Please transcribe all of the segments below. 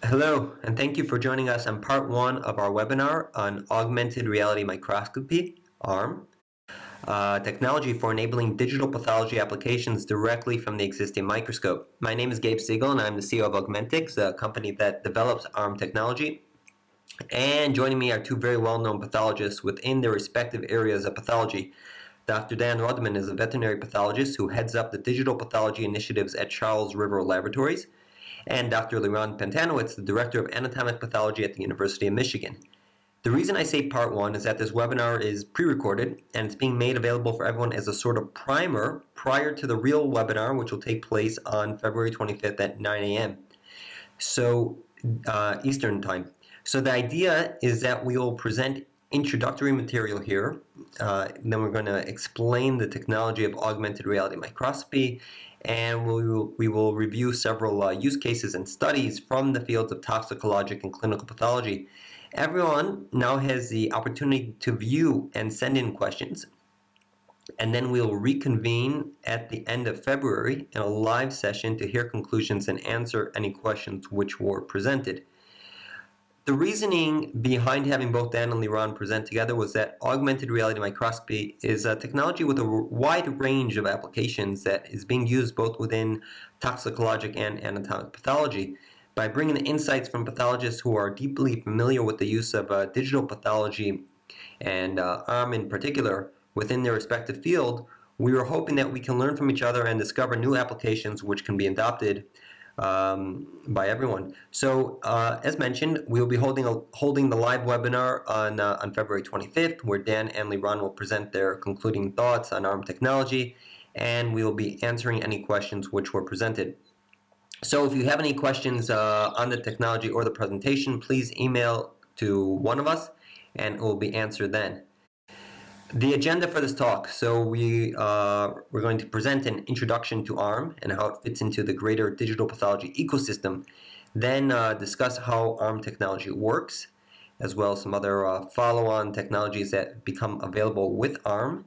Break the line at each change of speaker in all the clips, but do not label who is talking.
Hello, and thank you for joining us on part one of our webinar on augmented reality microscopy, ARM, technology for enabling digital pathology applications directly from the existing microscope. My name is Gabe Siegel, and I'm the CEO of Augmentiqs, a company that develops ARM technology. And joining me are two very well-known pathologists within their respective areas of pathology. Dr. Dan Rudmann is a veterinary pathologist who heads up the digital pathology initiatives at Charles River Laboratories, and Dr. Liron Pantanowitz, the Director of Anatomic Pathology at the University of Michigan. The reason I say part one is that this webinar is pre-recorded and it's being made available for everyone as a sort of primer prior to the real webinar, which will take place on February 25th at 9 a.m. Eastern Time. So the idea is that we will present introductory material here. Then we're going to explain the technology of augmented reality microscopy, and we will review several use cases and studies from the fields of toxicologic and clinical pathology. Everyone now has the opportunity to view and send in questions, and then we'll reconvene at the end of February in a live session to hear conclusions and answer any questions which were presented. The reasoning behind having both Dan and Liron present together was that augmented reality microscopy is a technology with a wide range of applications that is being used both within toxicologic and anatomic pathology. By bringing the insights from pathologists who are deeply familiar with the use of digital pathology and ARM in particular within their respective field, we were hoping that we can learn from each other and discover new applications which can be adopted by everyone. So, as mentioned, we will be holding the live webinar on February 25th, where Dan and Liron will present their concluding thoughts on ARM technology, and we will be answering any questions which were presented. So, if you have any questions on the technology or the presentation, please email to one of us, and it will be answered then. The agenda for this talk. So we're going to present an introduction to ARM and how it fits into the greater digital pathology ecosystem, then discuss how ARM technology works, as well as some other follow-on technologies that become available with ARM,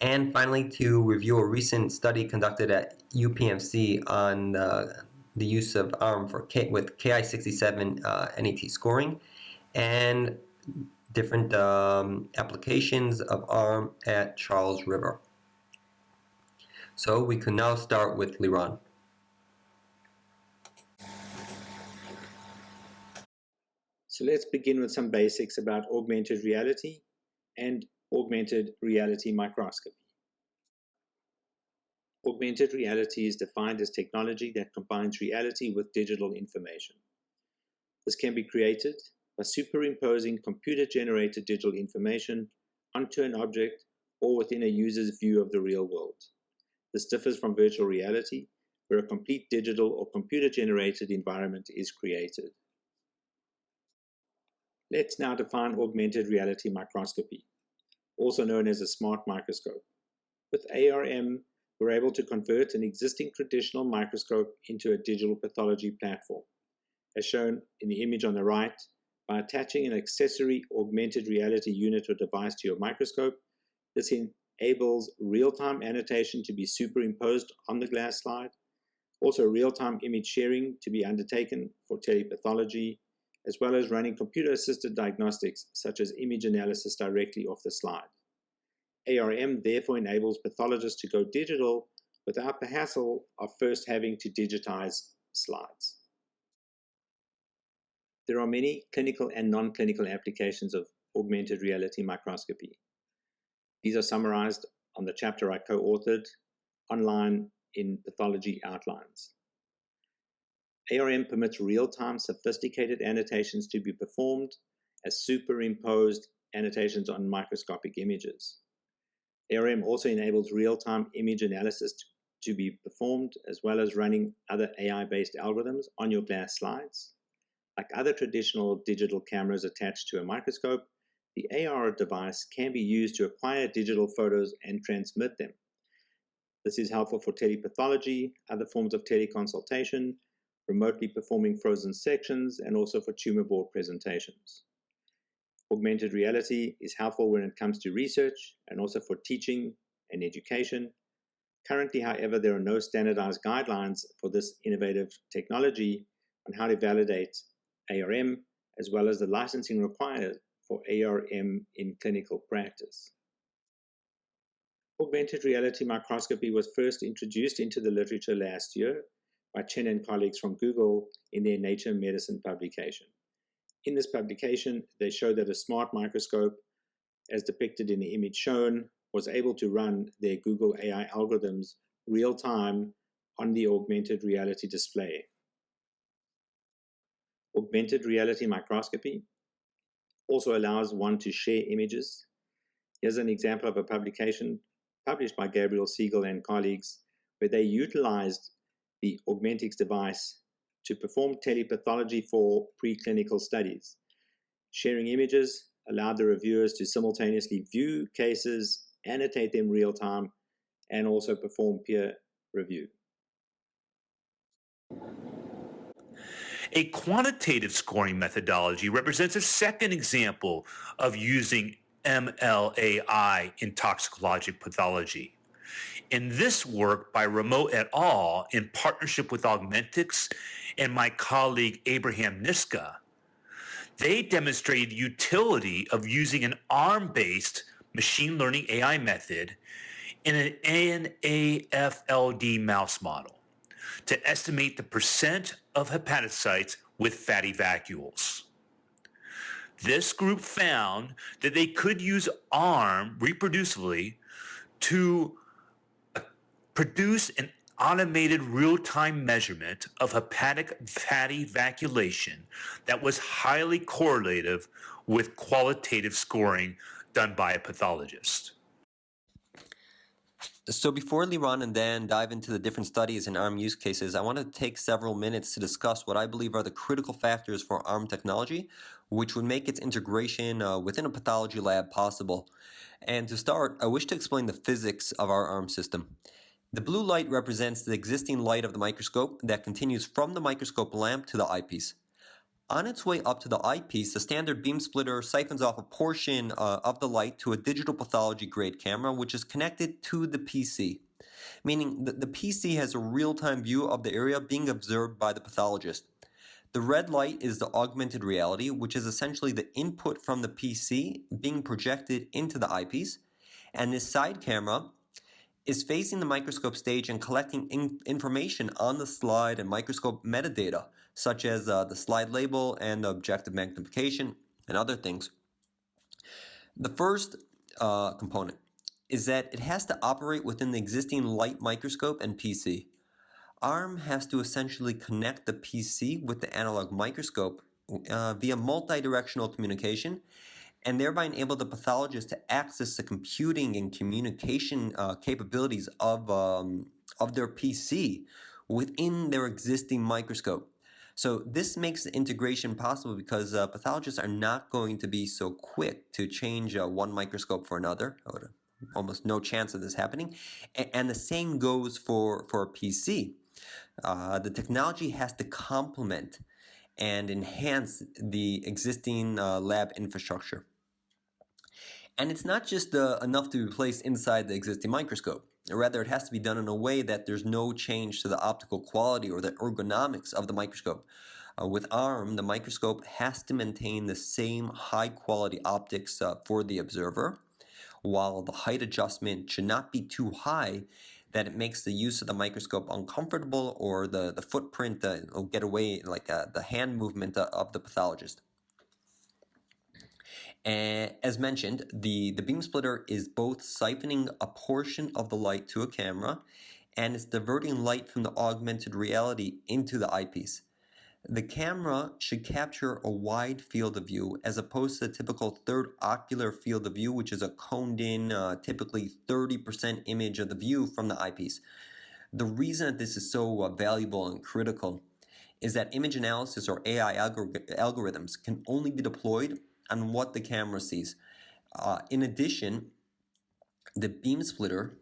and finally to review a recent study conducted at UPMC on the use of ARM with Ki67 NET scoring, and different applications of ARM at Charles River. So we can now start with Liron.
So let's begin with some basics about augmented reality and augmented reality microscopy. Augmented reality is defined as technology that combines reality with digital information. This can be created by superimposing computer-generated digital information onto an object or within a user's view of the real world. This differs from virtual reality, where a complete digital or computer-generated environment is created. Let's now define augmented reality microscopy, also known as a smart microscope. With ARM, we're able to convert an existing traditional microscope into a digital pathology platform, as shown in the image on the right. By attaching an accessory augmented reality unit or device to your microscope, this enables real-time annotation to be superimposed on the glass slide, also real-time image sharing to be undertaken for telepathology, as well as running computer-assisted diagnostics such as image analysis directly off the slide. ARM therefore enables pathologists to go digital without the hassle of first having to digitize slides. There are many clinical and non-clinical applications of augmented reality microscopy. These are summarized on the chapter I co-authored online in Pathology Outlines. ARM permits real-time sophisticated annotations to be performed as superimposed annotations on microscopic images. ARM also enables real-time image analysis to be performed, as well as running other AI-based algorithms on your glass slides. Like other traditional digital cameras attached to a microscope, the AR device can be used to acquire digital photos and transmit them. This is helpful for telepathology, other forms of teleconsultation, remotely performing frozen sections, and also for tumor board presentations. Augmented reality is helpful when it comes to research and also for teaching and education. Currently, however, there are no standardized guidelines for this innovative technology on how to validate ARM, as well as the licensing required for ARM in clinical practice. Augmented reality microscopy was first introduced into the literature last year by Chen and colleagues from Google in their Nature Medicine publication. In this publication, they show that a smart microscope, as depicted in the image shown, was able to run their Google AI algorithms real time on the augmented reality display. Augmented reality microscopy also allows one to share images. Here's an example of a publication published by Gabe Siegel and colleagues, where they utilized the Augmentiqs device to perform telepathology for preclinical studies. Sharing images allowed the reviewers to simultaneously view cases, annotate them real time, and also perform peer review.
A quantitative scoring methodology represents a second example of using MLAI in toxicologic pathology. In this work by Rameau et al. In partnership with Augmentiqs and my colleague Abraham Niska, they demonstrated the utility of using an ARM-based machine learning AI method in an NAFLD mouse model to estimate the percent of hepatocytes with fatty vacuoles. This group found that they could use ARM reproducibly to produce an automated real-time measurement of hepatic fatty vacuolation that was highly correlative with qualitative scoring done by a pathologist.
So before Liron and Dan dive into the different studies and ARM use cases, I want to take several minutes to discuss what I believe are the critical factors for ARM technology, which would make its integration within a pathology lab possible. And to start, I wish to explain the physics of our ARM system. The blue light represents the existing light of the microscope that continues from the microscope lamp to the eyepiece. On its way up to the eyepiece, the standard beam splitter siphons off a portion of the light to a digital pathology grade camera, which is connected to the PC, meaning the PC has a real-time view of the area being observed by the pathologist. The red light is the augmented reality, which is essentially the input from the PC being projected into the eyepiece, and this side camera is facing the microscope stage and collecting information on the slide and microscope metadata, such as the slide label and objective magnification and other things. The first component is that it has to operate within the existing light microscope and PC. ARM has to essentially connect the PC with the analog microscope via multi-directional communication, and thereby enable the pathologist to access the computing and communication capabilities of their PC within their existing microscope. So this makes the integration possible because pathologists are not going to be so quick to change one microscope for another, or almost no chance of this happening. And the same goes for a PC. The technology has to complement and enhance the existing lab infrastructure. And it's not just enough to be placed inside the existing microscope. Rather, it has to be done in a way that there's no change to the optical quality or the ergonomics of the microscope. With ARM, the microscope has to maintain the same high-quality optics for the observer, while the height adjustment should not be too high that it makes the use of the microscope uncomfortable or the footprint will get away, like the hand movement of the pathologist. As mentioned, the beam splitter is both siphoning a portion of the light to a camera and it's diverting light from the augmented reality into the eyepiece. The camera should capture a wide field of view as opposed to the typical third ocular field of view, which is a coned in, typically 30% image of the view from the eyepiece. The reason that this is so valuable and critical is that image analysis or AI algorithms can only be deployed on what the camera sees. In addition, the beam splitter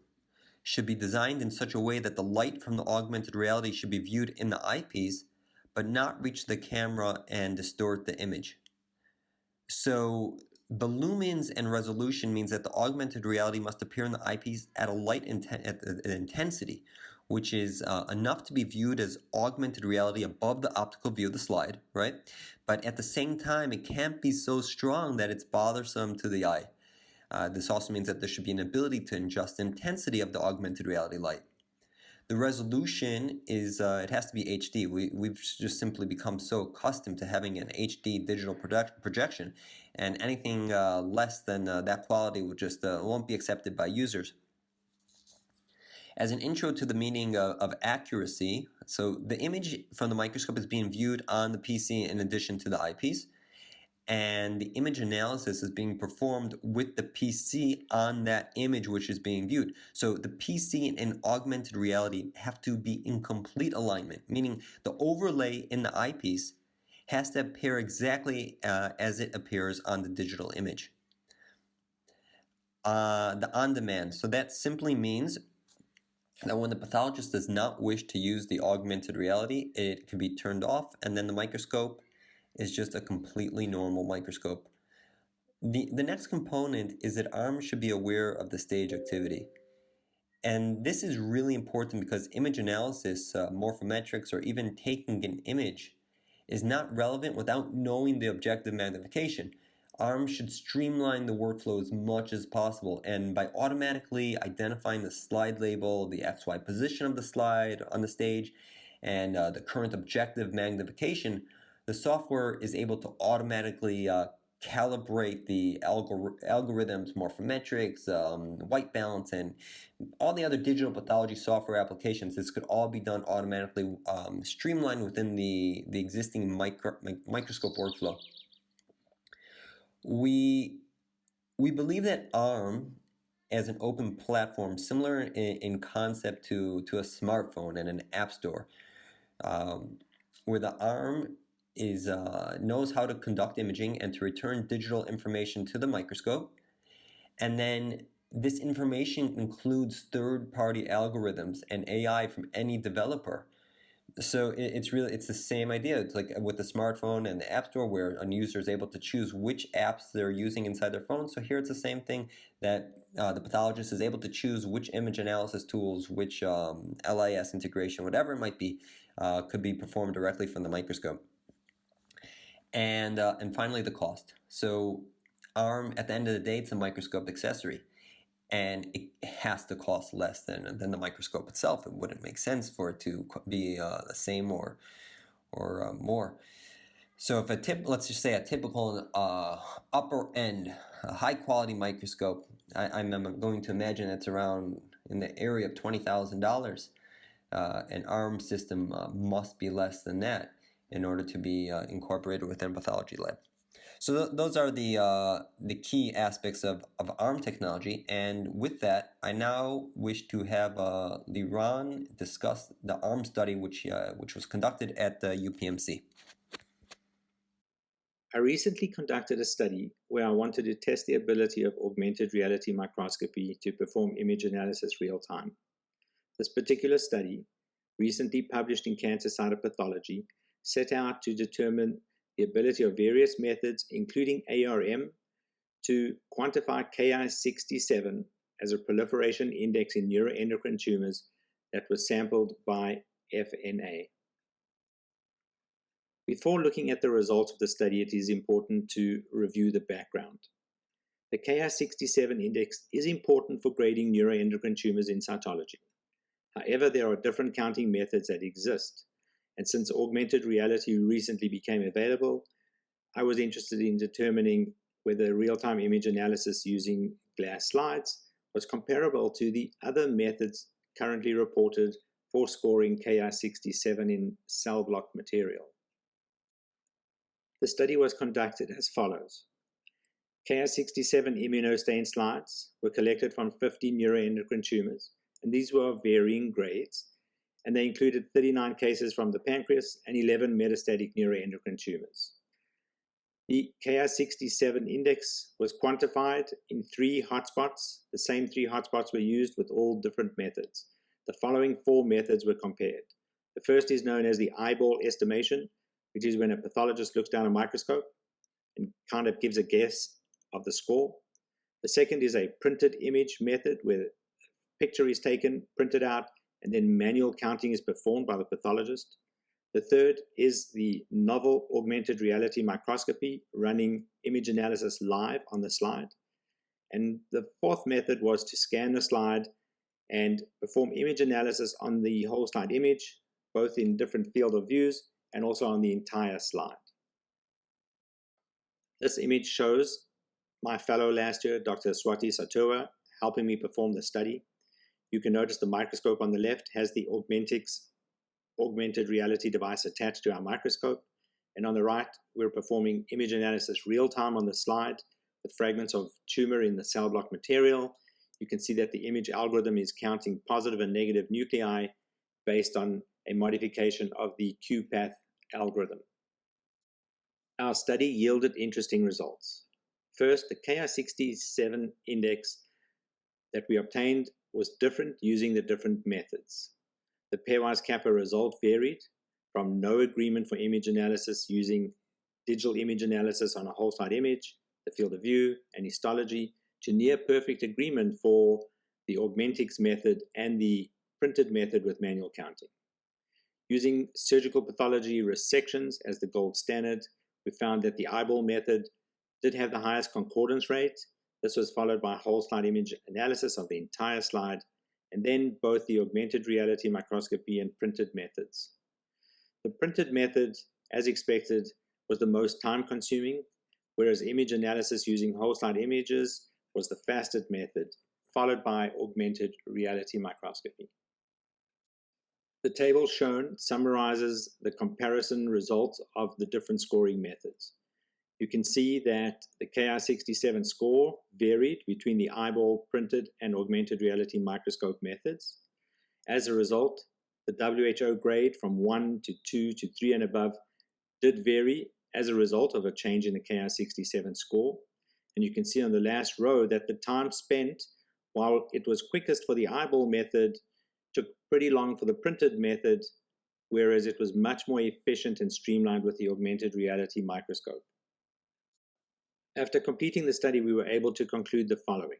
should be designed in such a way that the light from the augmented reality should be viewed in the eyepiece, but not reach the camera and distort the image. So the lumens and resolution means that the augmented reality must appear in the eyepiece at a light intensity, which is enough to be viewed as augmented reality above the optical view of the slide, right? But at the same time, it can't be so strong that it's bothersome to the eye. This also means that there should be an ability to adjust the intensity of the augmented reality light. The resolution is, it has to be HD. We've just simply become so accustomed to having an HD digital projection, and anything less than that quality will just won't be accepted by users. As an intro to the meaning of accuracy, so the image from the microscope is being viewed on the PC in addition to the eyepiece, and the image analysis is being performed with the PC on that image which is being viewed. So the PC and augmented reality have to be in complete alignment, meaning the overlay in the eyepiece has to appear exactly as it appears on the digital image. The on-demand, so that simply means that when the pathologist does not wish to use the augmented reality, it can be turned off, and then the microscope is just a completely normal microscope. The next component is that arms should be aware of the stage activity. And this is really important because image analysis, morphometrics, or even taking an image is not relevant without knowing the objective magnification. ARMS should streamline the workflow as much as possible, and by automatically identifying the slide label, the XY position of the slide on the stage, and the current objective magnification, the software is able to automatically calibrate the algorithms, morphometrics, white balance, and all the other digital pathology software applications. This could all be done automatically, streamlined within the existing microscope workflow. We believe that ARM as an open platform, similar in concept to a smartphone and an app store, where the ARM is knows how to conduct imaging and to return digital information to the microscope, and then this information includes third-party algorithms and AI from any developer. So it's the same idea. It's like with the smartphone and the app store, where a user is able to choose which apps they're using inside their phone. So here it's the same thing, that the pathologist is able to choose which image analysis tools, which LIS integration, whatever it might be, could be performed directly from the microscope. And finally, the cost. So ARM, at the end of the day, it's a microscope accessory, and it has to cost less than the microscope itself. It wouldn't make sense for it to be the same or more. So if let's just say a typical upper end, a high quality microscope, I'm going to imagine it's around in the area of $20,000. An ARM system must be less than that in order to be incorporated within a pathology lab. So those are the key aspects of ARM technology, and with that, I now wish to have Liron discuss the ARM study which was conducted at the UPMC.
I recently conducted a study where I wanted to test the ability of augmented reality microscopy to perform image analysis real time. This particular study, recently published in Cancer Cytopathology, set out to determine the ability of various methods, including ARM, to quantify Ki-67 as a proliferation index in neuroendocrine tumors that was sampled by FNA. Before looking at the results of the study, it is important to review the background. The Ki-67 index is important for grading neuroendocrine tumors in cytology. However, there are different counting methods that exist. And since augmented reality recently became available, I was interested in determining whether real-time image analysis using glass slides was comparable to the other methods currently reported for scoring Ki-67 in cell block material. The study was conducted as follows. Ki-67 immunostain slides were collected from 50 neuroendocrine tumors, and these were of varying grades, and they included 39 cases from the pancreas and 11 metastatic neuroendocrine tumors. The Ki-67 index was quantified in 3 hotspots. The same 3 hotspots were used with all different methods. The following 4 methods were compared. The first is known as the eyeball estimation, which is when a pathologist looks down a microscope and kind of gives a guess of the score. The second is a printed image method, where a picture is taken, printed out, and then manual counting is performed by the pathologist. The third is the novel augmented reality microscopy, running image analysis live on the slide. And the fourth method was to scan the slide and perform image analysis on the whole slide image, both in different field of views and also on the entire slide. This image shows my fellow last year, Dr. Swati Satua, helping me perform the study. You can notice the microscope on the left has the Augmentiqs augmented reality device attached to our microscope. And on the right, we're performing image analysis real-time on the slide with fragments of tumor in the cell block material. You can see that the image algorithm is counting positive and negative nuclei based on a modification of the QPath algorithm. Our study yielded interesting results. First, the Ki-67 index that we obtained was different using the different methods. The pairwise kappa result varied from no agreement for image analysis using digital image analysis on a whole slide image, the field of view, and histology, to near perfect agreement for the Augmentiqs method and the printed method with manual counting. Using surgical pathology resections as the gold standard, we found that the eyeball method did have the highest concordance rate. This was followed by whole slide image analysis of the entire slide, and then both the augmented reality microscopy and printed methods. The printed method, as expected, was the most time-consuming, whereas image analysis using whole slide images was the fastest method, followed by augmented reality microscopy. The table shown summarizes the comparison results of the different scoring methods. You can see that the Ki-67 score varied between the eyeball, printed, and augmented reality microscope methods. As a result, the WHO grade from 1 to 2 to 3 and above did vary as a result of a change in the Ki-67 score. And you can see on the last row that the time spent, while it was quickest for the eyeball method, took pretty long for the printed method, whereas it was much more efficient and streamlined with the augmented reality microscope. After completing the study, we were able to conclude the following.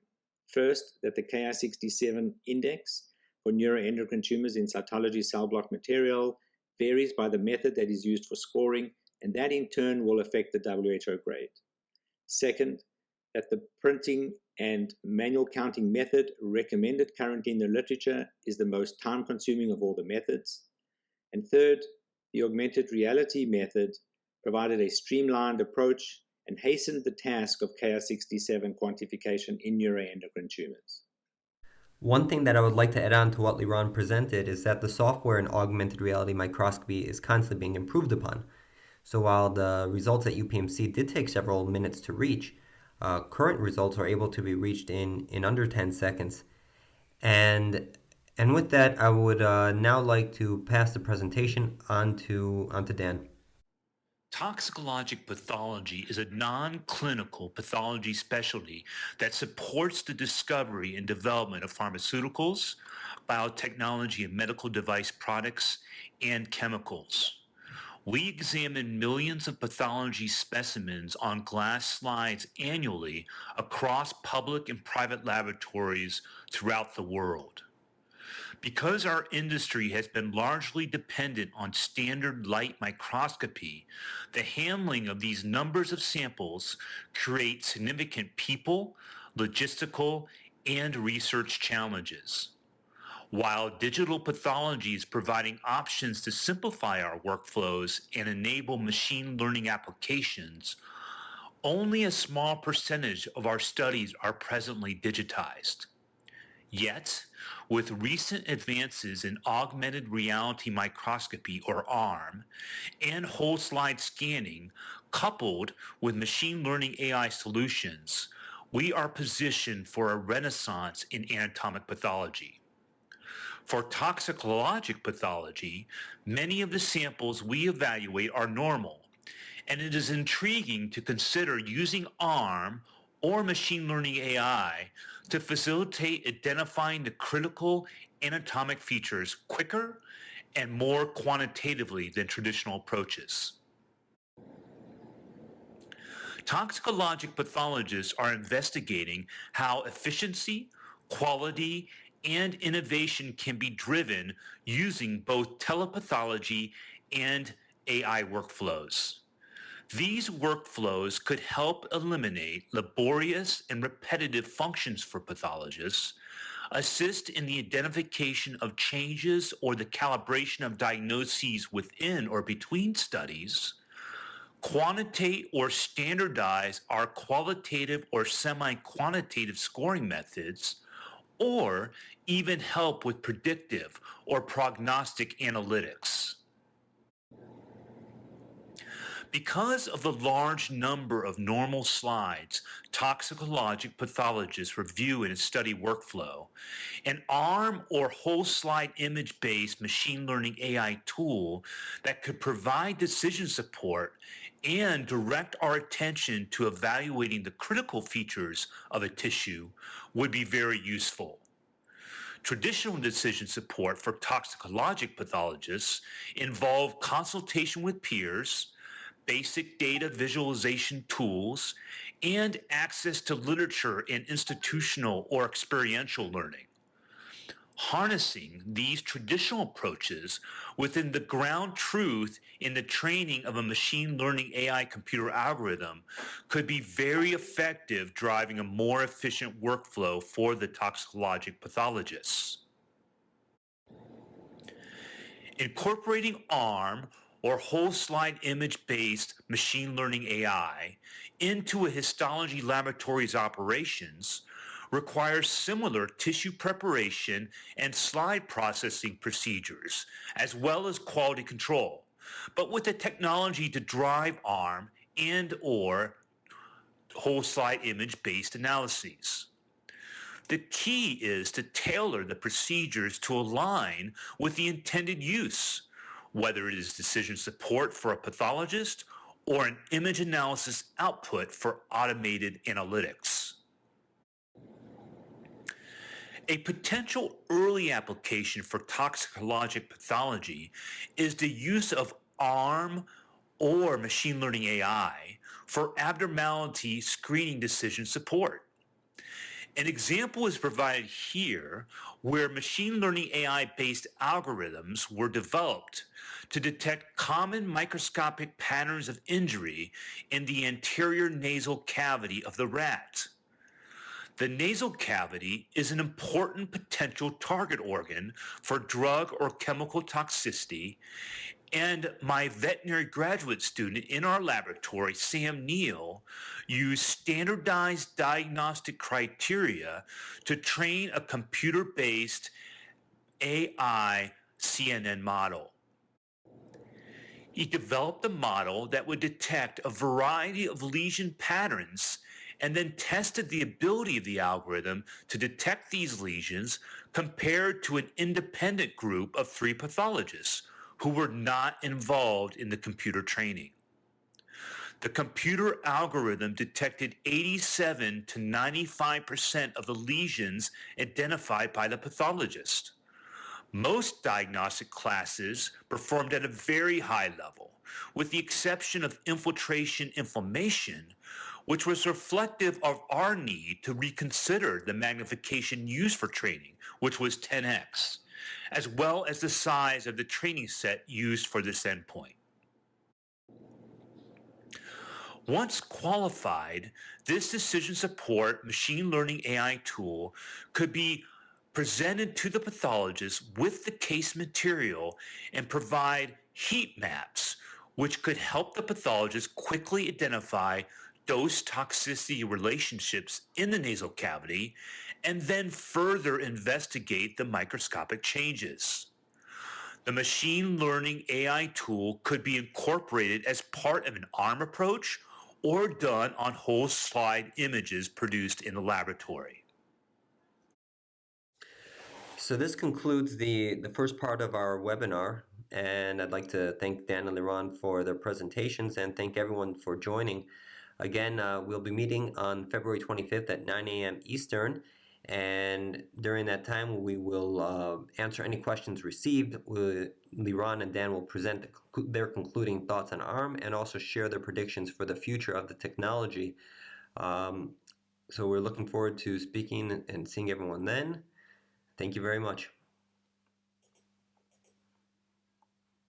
First, that the Ki-67 index for neuroendocrine tumors in cytology cell block material varies by the method that is used for scoring, and that in turn will affect the WHO grade. Second, that the printing and manual counting method recommended currently in the literature is the most time-consuming of all the methods. And third, the augmented reality method provided a streamlined approach and hastened the task of Ki-67 quantification in neuroendocrine tumors.
One thing that I would like to add on to what Liron presented is that the software in augmented reality microscopy is constantly being improved upon. So while the results at UPMC did take several minutes to reach, current results are able to be reached in under 10 seconds. And with that, I would now like to pass the presentation on to Dan.
Toxicologic pathology is a non-clinical pathology specialty that supports the discovery and development of pharmaceuticals, biotechnology and medical device products, and chemicals. We examine millions of pathology specimens on glass slides annually across public and private laboratories throughout the world. Because our industry has been largely dependent on standard light microscopy, the handling of these numbers of samples creates significant people, logistical, and research challenges. While digital pathology is providing options to simplify our workflows and enable machine learning applications, only a small percentage of our studies are presently digitized. Yet, with recent advances in augmented reality microscopy, or ARM, and whole slide scanning, coupled with machine learning AI solutions, we are positioned for a renaissance in anatomic pathology. For toxicologic pathology, many of the samples we evaluate are normal, and it is intriguing to consider using ARM or machine learning AI to facilitate identifying the critical anatomic features quicker and more quantitatively than traditional approaches. Toxicologic pathologists are investigating how efficiency, quality, and innovation can be driven using both telepathology and AI workflows. These workflows could help eliminate laborious and repetitive functions for pathologists, assist in the identification of changes or the calibration of diagnoses within or between studies, quantitate or standardize our qualitative or semi-quantitative scoring methods, or even help with predictive or prognostic analytics. Because of the large number of normal slides toxicologic pathologists review in a study workflow, an ARM or whole slide image-based machine learning AI tool that could provide decision support and direct our attention to evaluating the critical features of a tissue would be very useful. Traditional decision support for toxicologic pathologists involve consultation with peers, basic data visualization tools, and access to literature and institutional or experiential learning. Harnessing these traditional approaches within the ground truth in the training of a machine learning AI computer algorithm could be very effective, driving a more efficient workflow for the toxicologic pathologists. Incorporating ARM or whole slide image-based machine learning AI into a histology laboratory's operations requires similar tissue preparation and slide processing procedures, as well as quality control, but with the technology to drive ARM and or whole slide image-based analyses. The key is to tailor the procedures to align with the intended use, whether it is decision support for a pathologist or an image analysis output for automated analytics. A potential early application for toxicologic pathology is the use of ARM or machine learning AI for abnormality screening decision support. An example is provided here where machine learning AI-based algorithms were developed to detect common microscopic patterns of injury in the anterior nasal cavity of the rat. The nasal cavity is an important potential target organ for drug or chemical toxicity, and my veterinary graduate student in our laboratory, Sam Neal, used standardized diagnostic criteria to train a computer-based AI CNN model. He developed a model that would detect a variety of lesion patterns and then tested the ability of the algorithm to detect these lesions compared to an independent group of 3 pathologists who were not involved in the computer training. The computer algorithm detected 87 to 95% of the lesions identified by the pathologist. Most diagnostic classes performed at a very high level, with the exception of infiltration inflammation, which was reflective of our need to reconsider the magnification used for training, which was 10x, as well as the size of the training set used for this endpoint. Once qualified, this decision support machine learning AI tool could be presented to the pathologist with the case material and provide heat maps, which could help the pathologist quickly identify dose toxicity relationships in the nasal cavity and then further investigate the microscopic changes. The machine learning AI tool could be incorporated as part of an ARM approach or done on whole slide images produced in the laboratory.
So this concludes the first part of our webinar, and I'd like to thank Dan and Liron for their presentations and thank everyone for joining. Again, we'll be meeting on February 25th at 9 a.m. Eastern, and during that time we will answer any questions received. Liron and Dan will present their concluding thoughts on ARM and also share their predictions for the future of the technology. So we're looking forward to speaking and seeing everyone then. Thank you very much.